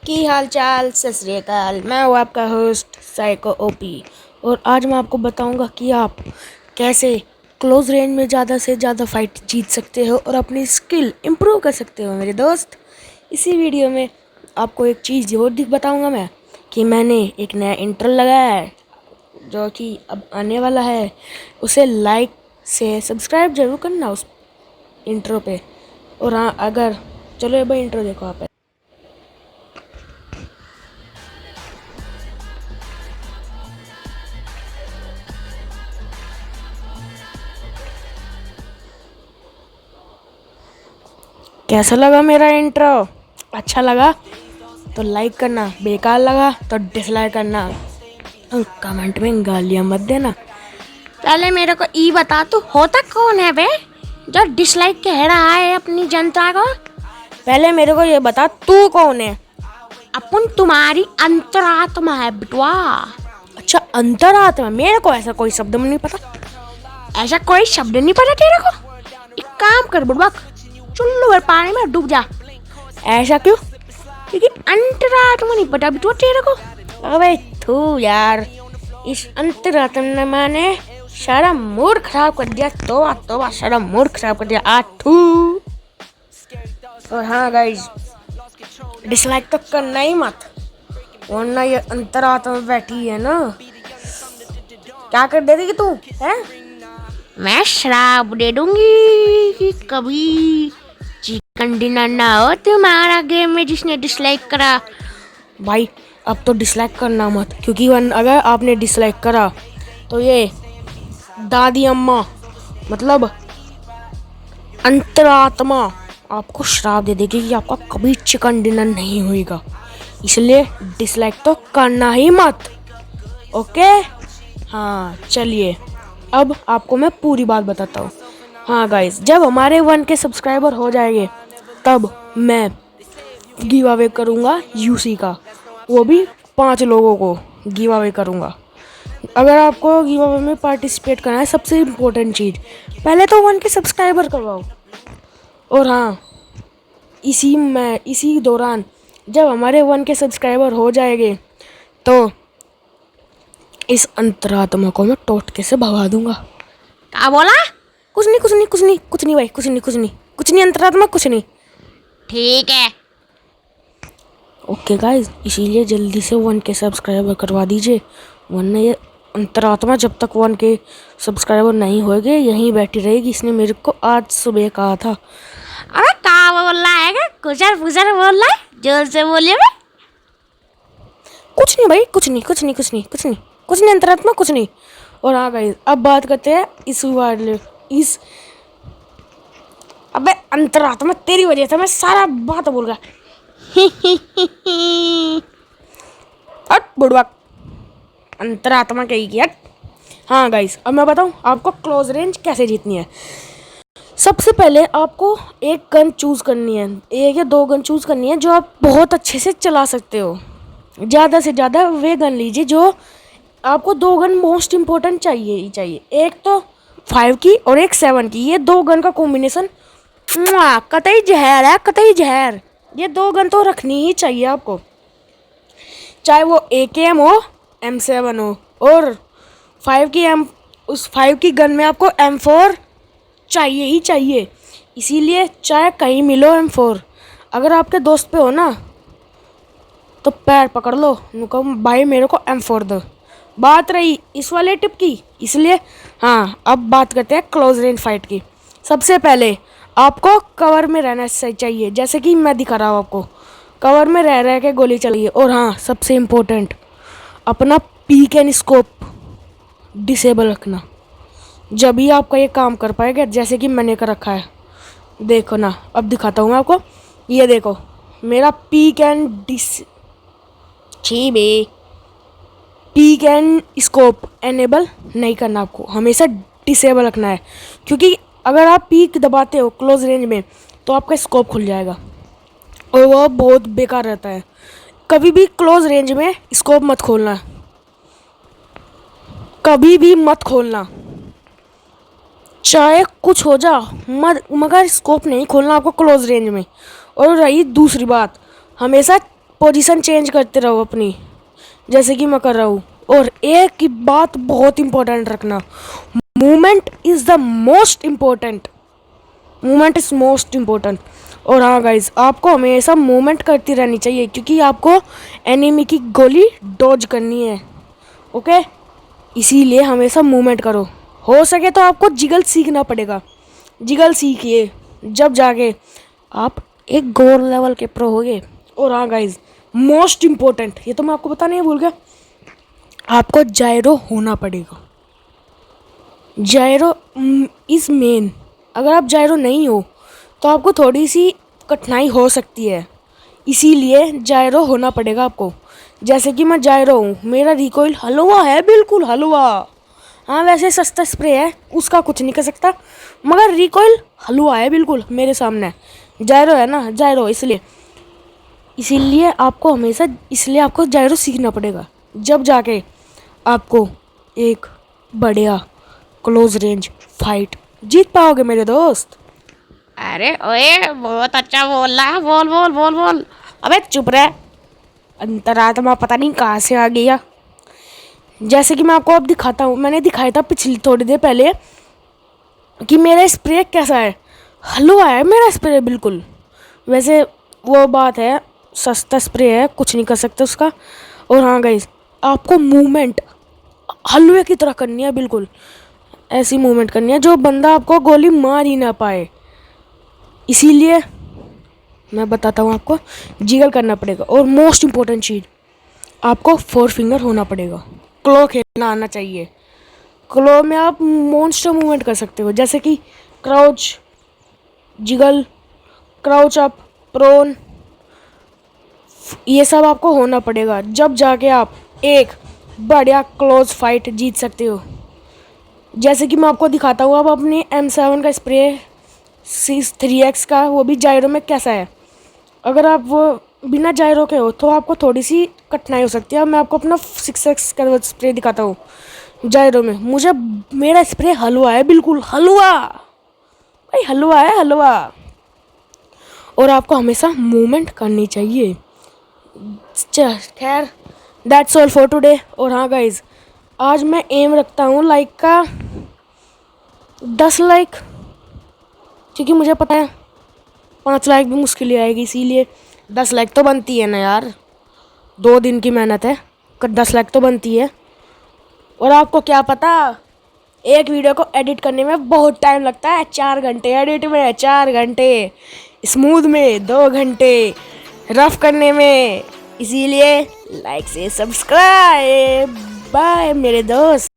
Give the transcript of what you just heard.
की हाल चाल सत श्री अकाल। मैं हूँ आपका होस्ट साइको ओपी और आज मैं आपको बताऊंगा कि आप कैसे क्लोज रेंज में ज़्यादा से ज़्यादा फाइट जीत सकते हो और अपनी स्किल इम्प्रूव कर सकते हो मेरे दोस्त। इसी वीडियो में आपको एक चीज़ और बताऊंगा मैं कि मैंने एक नया इंट्रो लगाया है जो कि अब आने वाला है। उसे लाइक से सब्सक्राइब जरूर करना उस इंट्रो पे। और हाँ, अगर चलो भाई इंट्रो देखो आप। कैसा लगा मेरा इंट्रो? अच्छा लगा तो लाइक करना, बेकार लगा तो डिसलाइक करना और कमेंट में गालियाँ मत देना। पहले मेरे को ई बता, तू होता कौन है बे जो डिसलाइक कह रहा है अपनी जनता को? पहले मेरे को ये बता, तू कौन है? अपन तुम्हारी अंतरात्मा है बिटवा। अच्छा, अंतरात्मा? मेरे को ऐसा कोई शब्द नहीं पता, ऐसा कोई शब्द नहीं पता तेरे को? एक काम कर बुड़बक, चुल्लू भर पानी में डूब जा। ऐसा क्यों? क्योंकि अंतरात्मा नहीं पता बिटवा तेरे को। अबे थू यार, इस अंतरात्मा ने सारा मूड खराब कर दिया। तोबा तोबा, सारा मूड खराब कर दिया आज थू। और हाँ गाइज, डिसलाइक तो करना ही मत, वरना ये अंतरात्मा बैठी है ना, क्या कर देगी तू है? मैं श्राप दे दूंगी कि कभी चिकन डिनर ना हो तुम्हारा गेम में जिसने डिसलाइक करा। भाई अब तो डिसलाइक करना मत, क्योंकि अगर आपने डिसलाइक करा तो ये दादी अम्मा मतलब अंतरात्मा आपको श्राप दे देगी कि आपका कभी चिकन डिनर नहीं होएगा। इसलिए डिसलाइक तो करना ही मत, ओके? हाँ चलिए, अब आपको मैं पूरी बात बताता हूँ। हाँ गाइस, जब हमारे 1K सब्सक्राइबर हो जाएंगे तब मैं गिव अवे करूँगा यूसी का, वो भी 5 लोगों को गिव अवे करूँगा। अगर आपको गिव अवे में पार्टिसिपेट करना है, सबसे इम्पोर्टेंट चीज़ पहले तो 1K सब्सक्राइबर करवाओ। और हाँ, इसी दौरान जब हमारे 1K सब्सक्राइबर हो जाएंगे तो इस अंतरात्मा को मैं टोटके से भगा दूंगा। क्या बोला? कुछ नहीं भाई, कुछ नहीं अंतरात्मा, कुछ नहीं। ठीक है, ओके गाइस, इसीलिए जल्दी से 1K सब्सक्राइबर करवा दीजिए, वरना ये अंतरात्मा जब तक 1K सब्सक्राइबर नहीं होएंगे यहीं बैठी रहेगी। इसने मेरे को आज सुबह कहा था। अरे क्या बोल रहा है? गुजर बोल रहा है, जोर से बोलिए भाई। कुछ नहीं भाई, कुछ नहीं अंतरात्मा, कुछ नहीं। और हाँ गाइस, अब बात करते हैं इस अबे अंतरात्मा, तेरी वजह से मैं सारा बात बोल गया। हट बुड़बक, अंतरात्मा कही की हट। हाँ गाइस, अब मैं बताऊँ आपको क्लोज रेंज कैसे जीतनी है। सबसे पहले आपको एक गन चूज़ करनी है, 1 या 2 गन चूज़ करनी है जो आप बहुत अच्छे से चला सकते हो। ज़्यादा से ज़्यादा वे गन लीजिए जो आपको 2 गन मोस्ट इम्पोर्टेंट चाहिए ही चाहिए। एक तो 5 की और एक 7 की, ये 2 गन का कॉम्बिनेशन कतई जहर है, कतई जहर। ये 2 गन तो रखनी ही चाहिए आपको, चाहे वो AKM हो, M7 हो, और 5 की गन में आपको M4 चाहिए ही चाहिए। इसीलिए चाहे कहीं मिलो M4, अगर आपके दोस्त पे हो ना तो पैर पकड़ लो, उनको भाई मेरे को M4 दो। बात रही इस वाले टिप की, इसलिए हाँ, अब बात करते हैं क्लोज रेंज फाइट की। सबसे पहले आपको कवर में रहना चाहिए, जैसे कि मैं दिखा रहा हूँ आपको, कवर में रह के गोली चलाइए। और हाँ, सबसे इम्पोर्टेंट, अपना पीक एंड स्कोप डिसेबल रखना, जब ही आपका ये काम कर पाएगा, जैसे कि मैंने कर रखा है। देखो ना, अब दिखाता हूँ मैं आपको, ये देखो मेरा पीक एंड स्कोप एनेबल नहीं करना, आपको हमेशा डिसेबल रखना है। क्योंकि अगर आप पीक दबाते हो क्लोज रेंज में तो आपका स्कोप खुल जाएगा और वो बहुत बेकार रहता है। कभी भी क्लोज रेंज में स्कोप मत खोलना, कभी भी मत खोलना, चाहे कुछ हो जा मगर स्कोप नहीं खोलना आपको क्लोज रेंज में। और रही दूसरी बात, हमेशा पोजीशन चेंज करते रहो अपनी, जैसे कि मैं कर रहा हूँ। और एक की बात बहुत इंपॉर्टेंट रखना, movement is the most important, movement is most important. और हाँ गाइज, आपको हमेशा मूवमेंट करती रहनी चाहिए, क्योंकि आपको एनिमी की गोली डॉज करनी है, ओके। इसीलिए हमेशा मूवमेंट करो। हो सके तो आपको जिगल सीखना पड़ेगा, जिगल सीखिए, जब जाके आप एक गोल लेवल के प्रो होगे। और हाँ गाइज, मोस्ट इम्पोर्टेंट, ये तो मैं आपको बताने ही भूल गया, आपको जायरो होना पड़ेगा। जायरो इज़ मेन। अगर आप जायरो नहीं हो तो आपको थोड़ी सी कठिनाई हो सकती है, इसीलिए जायरो होना पड़ेगा आपको। जैसे कि मैं जायरो हूँ, मेरा रिकॉइल हलवा है, बिल्कुल हलवा। हाँ वैसे सस्ता स्प्रे है, उसका कुछ नहीं कर सकता, मगर रिकॉइल हलवा है बिल्कुल मेरे सामने। जायरो है ना, जायरो, इसीलिए आपको हमेशा, इसलिए आपको जायरो सीखना पड़ेगा, जब जाके आपको एक बढ़िया क्लोज रेंज फाइट जीत पाओगे मेरे दोस्त। अरे ओए, बहुत अच्छा बोल रहा है, बोल बोल बोल बोल। अबे चुप रहे, अंतरात्मा पता नहीं कहाँ से आ गया। जैसे कि मैं आपको अब दिखाता हूँ, मैंने दिखाया था पिछली थोड़ी देर पहले कि मेरा स्प्रे कैसा है, हलवा है मेरा स्प्रे बिल्कुल। वैसे वो बात है, सस्ता स्प्रे है, कुछ नहीं कर सकते उसका। और हाँ गाइस, आपको मूवमेंट हलवे की तरह करनी है, बिल्कुल ऐसी मूवमेंट करनी है जो बंदा आपको गोली मार ही ना पाए। इसीलिए मैं बताता हूँ आपको, जिगल करना पड़ेगा। और मोस्ट इम्पोर्टेंट चीज़, आपको 4 फिंगर होना पड़ेगा, क्लो खेलना आना चाहिए। क्लो में आप मॉन्स्टर मूवमेंट कर सकते हो, जैसे कि crouch, jiggle, crouch up, prone, ये सब आपको होना पड़ेगा, जब जाके आप एक बढ़िया क्लोज फाइट जीत सकते हो। जैसे कि मैं आपको दिखाता हूँ अब अपनी M7 का स्प्रे C3X का, वो भी जायरो में कैसा है। अगर आप वो बिना जायरो के हो तो आपको थोड़ी सी कठिनाई हो सकती है। अब मैं आपको अपना 6X का स्प्रे दिखाता हूँ जायरो में। मुझे मेरा स्प्रे हलवा है, बिल्कुल हलवा भाई, हलवा है हलवा। और आपको हमेशा मूवमेंट करनी चाहिए। खैर, दैट्स ऑल फॉर टुडे। और हाँ गाइज, आज मैं एम रखता हूँ लाइक का 10 लाइक, क्योंकि मुझे पता है 5 लाइक भी मुश्किल ही आएगी, इसीलिए 10 लाइक तो बनती है ना यार, 2 दिन की मेहनत है, 10 लाइक तो बनती है। और आपको क्या पता, एक वीडियो को एडिट करने में बहुत टाइम लगता है, 4 घंटे एडिट में, 4 घंटे स्मूथ में, 2 घंटे रफ करने में। इसीलिए लाइक से सब्सक्राइब। बाय मेरे दोस्त।